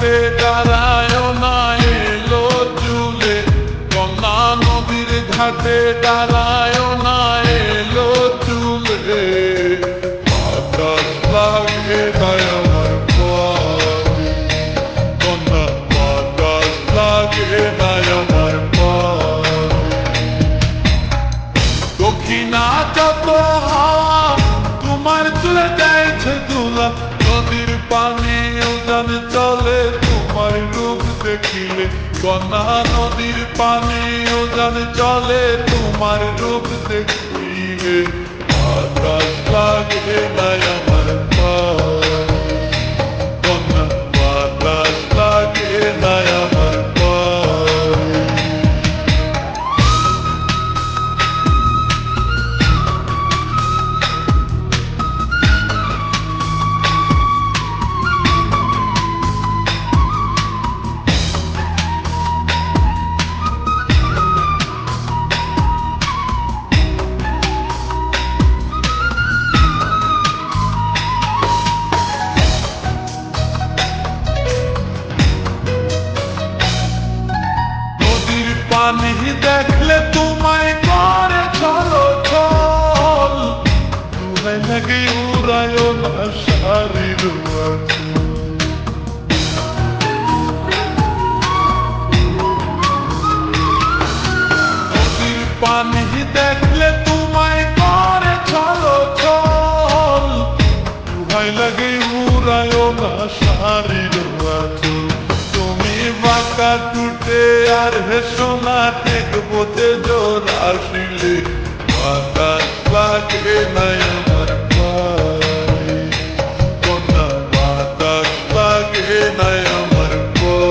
ঘাটে দাঁড়ায় না এলো চুলে, গঙ্গা নদীর ঘাটে দাঁড়ায় না এলো চুলে। বাতাস লাগে তাই আমার পায়ে, কন্যা বাতাস লাগে তাই আমার পায়ে। দক্ষিণা যত হাওয়া তোমার তুলে দেয়ছে দুলা, নদীর পানি উজান চলে তোমার রূপ দেখিলে। কন্যা নদীর পানি উজান চলে তোমার রূপ দেখিলে। বাতাস লাগে নাই আমার পায়ে, কন্যা বাতাস লাগে নাই আমার পায়ে। পানি দেখলে তোমায় করে চলো চল, তোমায় লাগে উড়ায় না শাড়ির নদীর পানি দেখলে তোমায় করে চলো চল, তোমায় লাগে উড়ায় না শাড়ির তুমি বাঁকা টুটে আর হেসো না দেখবো যে জোর আসিলে। বাতাস লাগে নাই আমার পায়ে, কন্যা বাতাস লাগে নাই আমার পায়ে।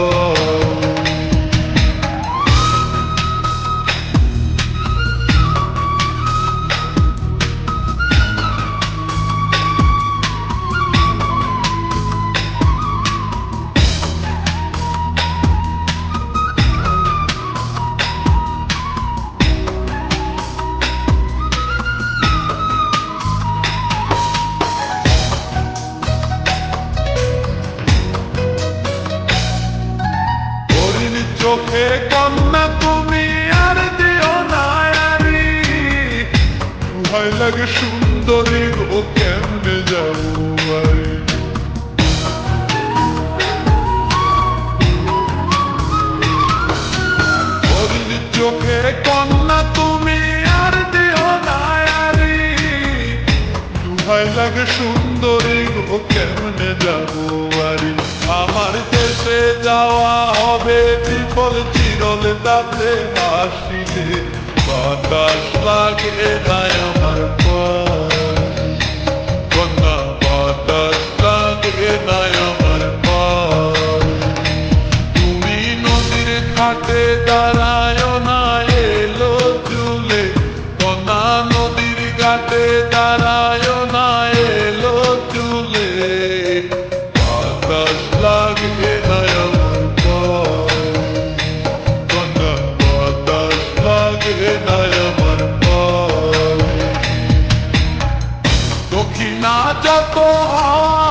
চোখে কন্যা তুমি আর দিও না আরি, ভয় লাগে সুন্দরী গো কেমনে যাবো বাড়ি। চোখে কন্যা তুমি আর দিও না আরি, ভয় লাগে সুন্দরী গো কেমনে যাবো বাড়ি। আমার দেশে যাওয়া হবে বিফল চিরল তাতে আসিলে। বাতাস লাগে নাই আমার পায়ে, কন্যা বাতাস লাগে নাই আমার পায়ে। তুমি নদীর ঘাটে দাঁড়ায় না এলো চুলে, কন্যা নদীর ঘাটে দাঁড়ায় না এলো চুলে। বাতাস লাগে নাই আমার পায়ে, কন্যা বাতাস লাগে নাই আমার পায়ে। দক্ষিণা যত হাওয়া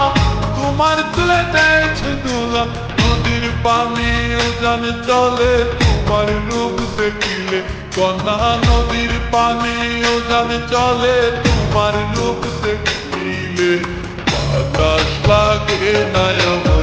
তোমার তুলে দেয়ছে দোলা, নদীর পানি উজান চলে তোমার রূপ দেখিলে। কন্যা নদীর পানি উজান চলে তোমার রূপ দেখিলে। বাতাস লাগে নাই আমার